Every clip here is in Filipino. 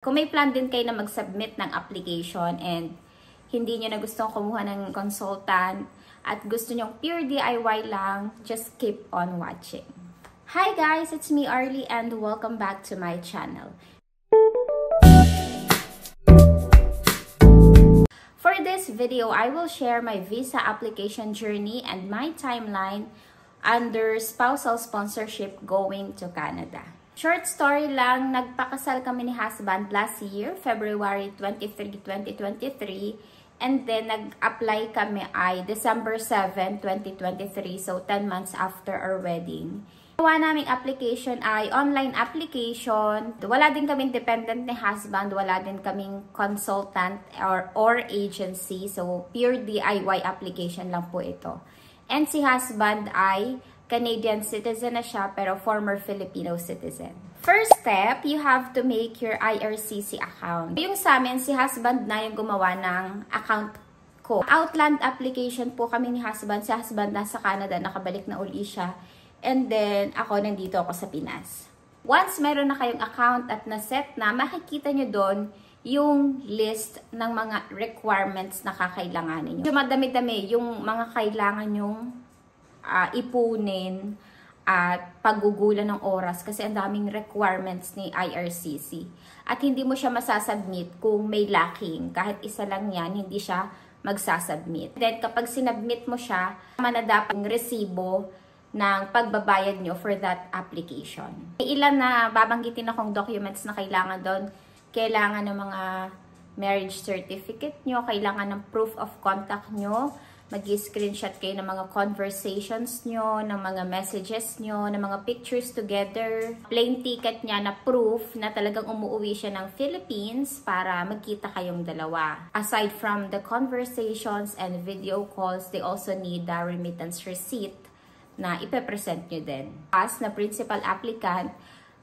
Kung may plan din kayo na mag-submit ng application and hindi nyo na gustong kumuha ng consultant at gusto nyong pure DIY lang, just keep on watching. Hi guys, it's me Arlie and welcome back to my channel. For this video, I will share my visa application journey and my timeline under spousal sponsorship going to Canada. Short story lang, nagpakasal kami ni husband last year, February 23, 2023. And then, nag-apply kami ay December 7, 2023. So, 10 months after our wedding. Gawa naming application ay online application. Wala din kaming dependent ni husband. Wala din kaming consultant or agency. So, pure DIY application lang po ito. And si husband ay Canadian citizen na siya, pero former Filipino citizen. First step, you have to make your IRCC account. Yung sa amin, si husband na yung gumawa ng account ko. Outland application po kami ni husband. Si husband nasa Canada, nakabalik na uli siya. And then, ako nandito ako sa Pinas. Once meron na kayong account at na-set na, makikita nyo doon yung list ng mga requirements na kakailanganin nyo. Madami-dami yung mga kailangan nyong ipunin at paggugulan ng oras kasi ang daming requirements ni IRCC. At hindi mo siya masasubmit kung may lacking. Kahit isa lang yan, hindi siya magsasubmit. Then kapag sinubmit mo siya, manadap yung resibo ng pagbabayad nyo for that application. May ilan na babanggitin akong documents na kailangan doon. Kailangan ng mga marriage certificate nyo, kailangan ng proof of contact nyo, mag-screenshot kayo ng mga conversations nyo, ng mga messages nyo, ng mga pictures together. Plane ticket niya na proof na talagang umuwi siya ng Philippines para magkita kayong dalawa. Aside from the conversations and video calls, they also need the remittance receipt na ipepresent nyo din. As na principal applicant,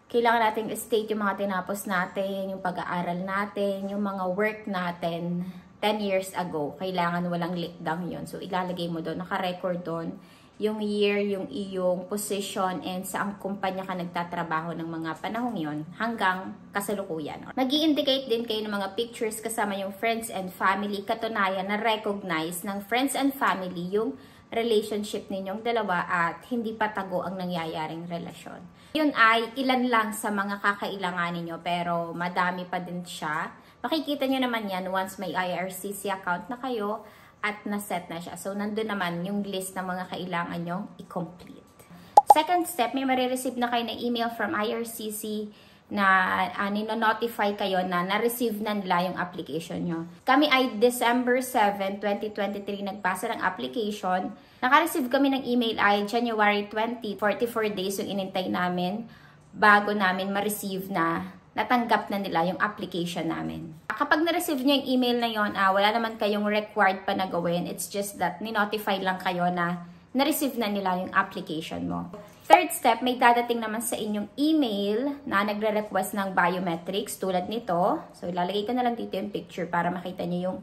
kailangan natin state yung mga tinapos natin, yung pag-aaral natin, yung mga work natin 10 years ago. Kailangan walang lickdown yun. So, ilalagay mo doon. Naka-record doon yung year, yung iyong position, and saang kumpanya ka nagtatrabaho ng mga panahong yon hanggang kasalukuyan. Mag-i-indicate din kayo ng mga pictures kasama yung friends and family. Katunayan na recognize ng friends and family yung relationship ninyong dalawa at hindi patago ang nangyayaring relasyon. Yun ay ilan lang sa mga kakailanganin nyo, pero madami pa din siya. Makikita nyo naman yan once may IRCC account na kayo at na-set na siya. So, nandun naman yung list ng mga kailangan nyo i-complete. Second step, may marireceive na kayo na email from IRCC na nino-notify kayo na na-receive na nila yung application nyo. Kami ay December 7, 2023 nagpasa ng application. Naka-receive kami ng email ay January 20, 44 days yung inintay namin bago namin ma-receive na natanggap na nila yung application namin. Kapag na-receive nyo yung email na yon, wala naman kayong required pa na gawin. It's just that ni-notify lang kayo na na-receive na nila yung application mo. Third step, may dadating naman sa inyong email na nagre-request ng biometrics tulad nito. So, ilalagay ko na lang dito yung picture para makita nyo yung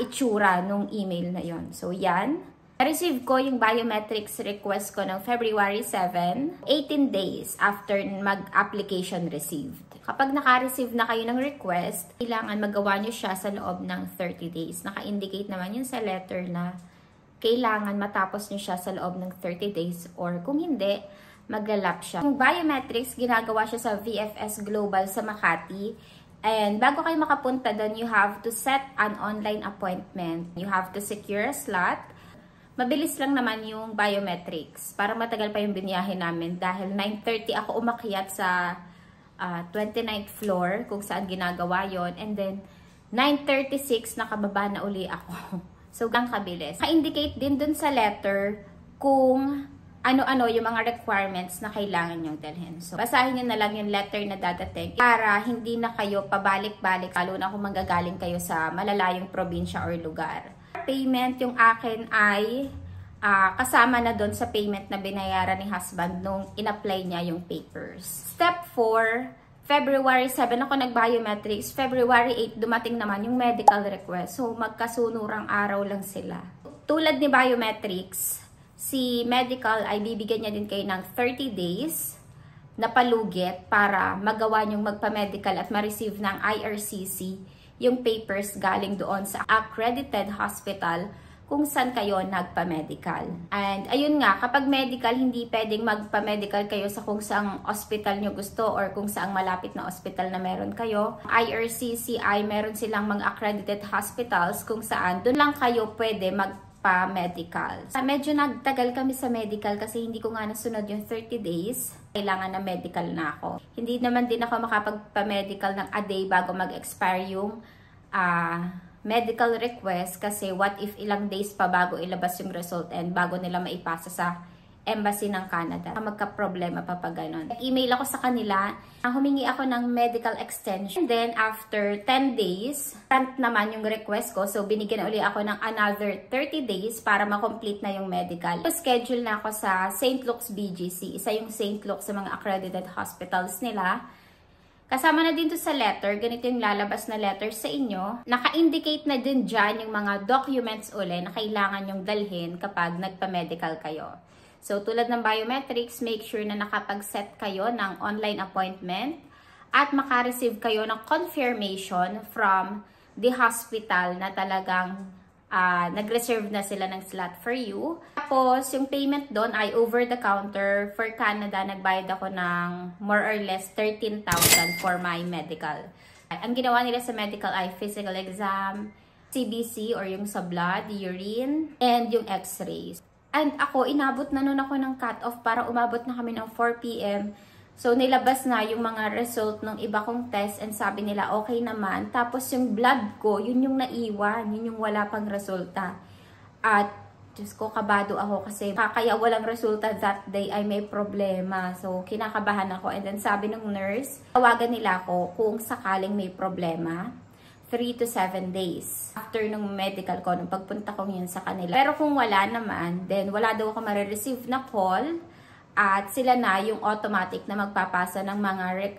itsura nung email na yon. So, yan. Na-receive ko yung biometrics request ko ng February 7, 18 days after mag-application received. Kapag naka-receive na kayo ng request, kailangan magawa nyo siya sa loob ng 30 days. Naka-indicate naman yun sa letter na kailangan matapos nyo siya sa loob ng 30 days or kung hindi, maglalap siya. Yung biometrics, ginagawa siya sa VFS Global sa Makati. And bago kayo makapunta doon, you have to set an online appointment. You have to secure a slot. Mabilis lang naman yung biometrics. Parang matagal pa yung biniyahe namin dahil 9:30 ako umakyat sa 29th floor kung saan ginagawa yon, and then 9:36 nakababa na uli ako. So, gang kabilis. Naka-indicate din dun sa letter kung ano-ano yung mga requirements na kailangan nyo dalhin. So, basahin nyo na lang yung letter na dadating para hindi na kayo pabalik-balik, lalo na kung manggagaling kayo sa malalayong probinsya or lugar. Payment, yung akin ay kasama na doon sa payment na binayaran ni husband nung in-apply niya yung papers. Step 4, February 7 ako nag-biometrics. February 8, dumating naman yung medical request. So, magkasunurang araw lang sila. Tulad ni biometrics, si medical ay bibigyan niya din kayo ng 30 days napalugit para magawa nyong magpa-medical at ma-receive ng IRCC yung papers galing doon sa accredited hospital kung saan kayo nagpa-medical. And ayun nga, kapag medical, hindi pwedeng magpa-medical kayo sa kung saang hospital nyo gusto or kung saang malapit na hospital na meron kayo. IRCC ay meron silang mga accredited hospitals kung saan doon lang kayo pwede magpa-medical. Medyo nagtagal kami sa medical kasi hindi ko nga nasunod yung 30 days. Kailangan na medical na ako. Hindi naman din ako makapagpa-medical ng a day bago mag-expire yung medical request kasi what if ilang days pa bago ilabas yung result and bago nila maipasa sa embassy ng Canada. Magka-problema pa pag ganun. Email ako sa kanila, humingi ako ng medical extension. And then after 10 days, grant naman yung request ko. So binigyan uli ako ng another 30 days para ma-complete na yung medical. Schedule na ako sa St. Luke's BGC. Isa yung St. Luke's sa mga accredited hospitals nila. Kasama na din to sa letter, ganito yung lalabas na letter sa inyo. Naka-indicate na din dyan yung mga documents uli na kailangan yung dalhin kapag nagpa-medical kayo. So tulad ng biometrics, make sure na nakapag-set kayo ng online appointment at makareceive kayo ng confirmation from the hospital na talagang nag-reserve na sila ng slot for you. Tapos, yung payment doon ay over the counter. For Canada, nagbayad ako ng more or less 13,000 for my medical. Ang ginawa nila sa medical ay physical exam, CBC or yung sa blood, urine, and yung x-rays. And ako, inabot na nun ako ng cut-off para umabot na kami ng 4 p.m. So, nilabas na yung mga result ng iba kong test and sabi nila okay naman. Tapos, yung blood ko, yun yung naiwan. Yun yung wala pang resulta. At, Diyos ko, kabado ako kasi kaya walang resulta that day ay may problema. So, kinakabahan ako. And then, sabi ng nurse, tawagan nila ako kung sakaling may problema. 3 to 7 days after nung medical ko, nung pagpunta ko yun sa kanila. Pero kung wala naman, then wala daw ako marireceive na call. At sila na yung automatic na magpapasa ng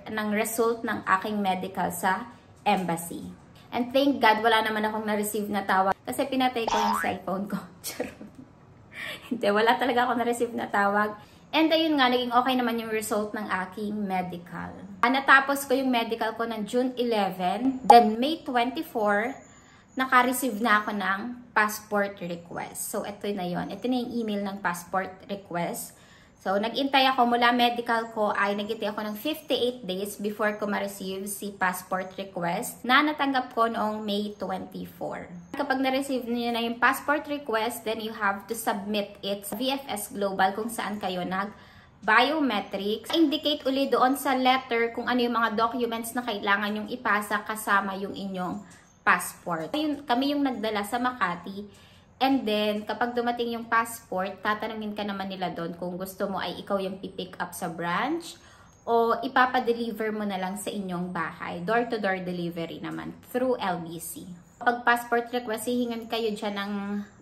ng result ng aking medical sa embassy. And thank God, wala naman akong na-receive na tawag. Kasi pinatay ko yung cellphone ko. Hindi, wala talaga ako na-receive na tawag. And ayun nga, naging okay naman yung result ng aking medical. Natapos ko yung medical ko ng June 11. Then May 24, naka-receive na ako ng passport request. So ito na yun. Ito na yung email ng passport request. So, nag-intay ako mula medical ko ay nag-intay ako ng 58 days before ko ma-receive si passport request na natanggap ko noong May 24. Kapag na-receive niyo na yung passport request, then you have to submit it sa VFS Global kung saan kayo nag-biometrics. Indicate uli doon sa letter kung ano yung mga documents na kailangan yung ipasa kasama yung inyong passport. Kami yung nagdala sa Makati. And then, kapag dumating yung passport, tatanungin ka naman nila doon kung gusto mo ay ikaw yung pipick up sa branch o ipapadeliver mo na lang sa inyong bahay. Door-to-door delivery naman through LBC. Kapag passport request, hihingan kayo dyan ng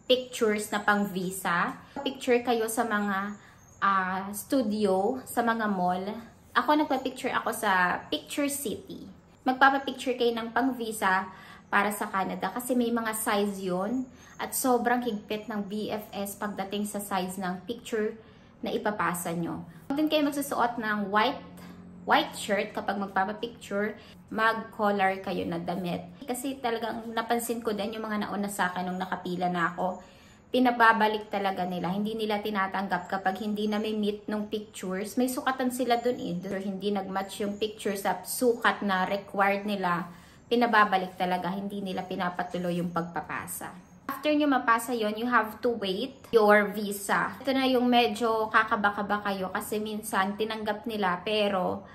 pictures na pang visa. Picture kayo sa mga studio, sa mga mall. Ako, nagpa-picture ako sa Picture City. Magpapapicture kayo ng pang visa para sa Canada kasi may mga size yun. At sobrang higpit ng VFS pagdating sa size ng picture na ipapasa nyo. Huwag din kayo magsusuot ng white shirt kapag magpapapicture, mag-collar kayo na damit. Kasi talagang napansin ko din yung mga nauna sa akin nung nakapila na ako. Pinababalik talaga nila. Hindi nila tinatanggap kapag hindi na may meet ng pictures. May sukatan sila dun eh. Hindi nag-match yung picture sa sukat na required nila. Pinababalik talaga. Hindi nila pinapatuloy yung pagpapasa. After nyo mapasa yon, you have to wait your visa. Ito na yung medyo kakaba-kaba kayo kasi minsan tinanggap nila pero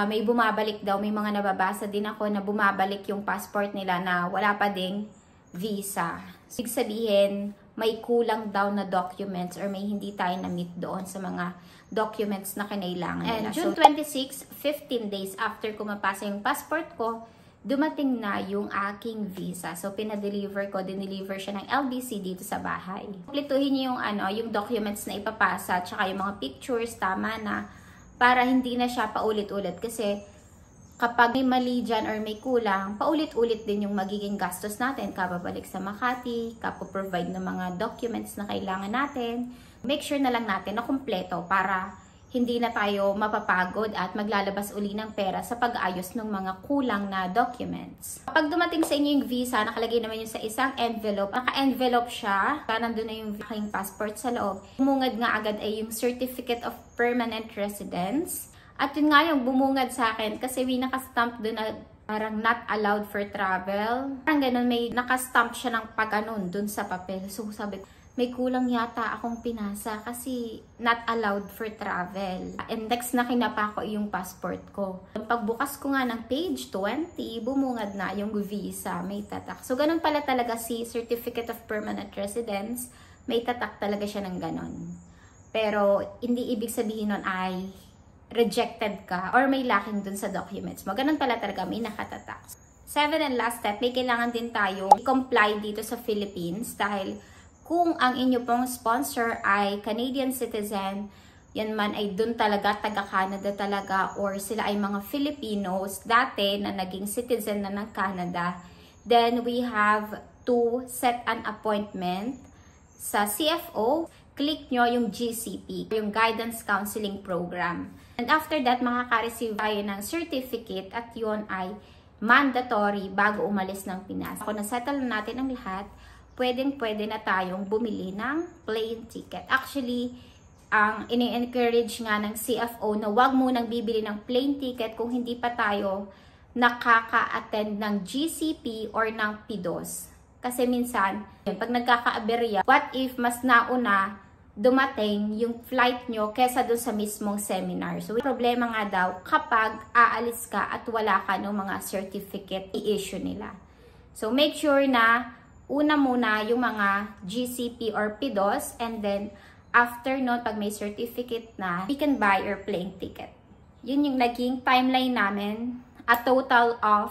may bumabalik daw. May mga nababasa din ako na bumabalik yung passport nila na wala pa ding visa. Ibig sabihin, may kulang daw na documents or may hindi tayo na-meet doon sa mga documents na kinailangan nila. And June 26, 15 days after ko mapasa yung passport ko, dumating na yung aking visa. So, dineliver siya ng LBC dito sa bahay. Kumpletuhin niyo yung documents na ipapasa, tsaka yung mga pictures, tama na, para hindi na siya paulit-ulit. Kasi, kapag may mali dyan or may kulang, paulit-ulit din yung magiging gastos natin. Kapabalik sa Makati, kapoprovide ng mga documents na kailangan natin. Make sure na lang natin na kumpleto para hindi na tayo mapapagod at maglalabas uli ng pera sa pag-ayos ng mga kulang na documents. Kapag dumating sa inyo yung visa, nakalagay naman yun sa isang envelope. Naka-envelope siya, nandun na yung aking passport sa loob. Bumungad nga agad ay yung Certificate of Permanent Residence. At yun nga yung bumungad sa akin kasi may nakastamp doon na parang not allowed for travel. Parang ganun, may nakastamp siya ng pag-anon doon sa papel. So sabi ko, may kulang yata akong pinasa kasi not allowed for travel. And next na kinapa ko yung passport ko. Pagbukas ko nga ng page 20, bumungad na yung visa, may tatak. So ganun pala talaga si Certificate of Permanent Residence, may tatak talaga siya ng ganun. Pero hindi ibig sabihin nun ay rejected ka or may lacking dun sa documents mo. Ganun pala talaga, may nakatatak. 7 and last step, may kailangan din tayong comply dito sa Philippines dahil kung ang inyo pong sponsor ay Canadian citizen, yan man ay dun talaga, taga-Canada talaga, or sila ay mga Filipinos dati na naging citizen na ng Canada, then we have to set an appointment sa CFO. Click nyo yung GCP, yung Guidance Counseling Program. And after that, makaka-receive tayo ng certificate at yun ay mandatory bago umalis ng Pinas. Kung nasettle natin ang lahat, pwedeng-pwede na tayong bumili ng plane ticket. Actually, ang ini-encourage nga ng CFO na wag munang bibili ng plane ticket kung hindi pa tayo nakaka-attend ng GCP or ng PIDOS. Kasi minsan, pag nagkaka-aberya, what if mas nauna dumating yung flight nyo kesa dun sa mismong seminar. So, problema nga daw kapag aalis ka at wala ka ng mga certificate i-issue nila. So, make sure na una muna yung mga GCP or PIDOS, and then after nun, pag may certificate na, we can buy your plane ticket. Yun yung naging timeline namin, a total of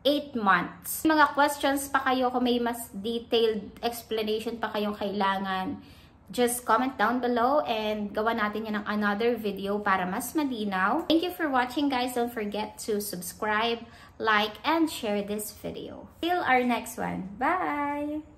8 months. Mga questions pa kayo, kung may mas detailed explanation pa kayong kailangan, just comment down below and gawa natin yan ng another video para mas malinaw. Thank you for watching, guys. Don't forget to subscribe, like, and share this video. Till our next one. Bye!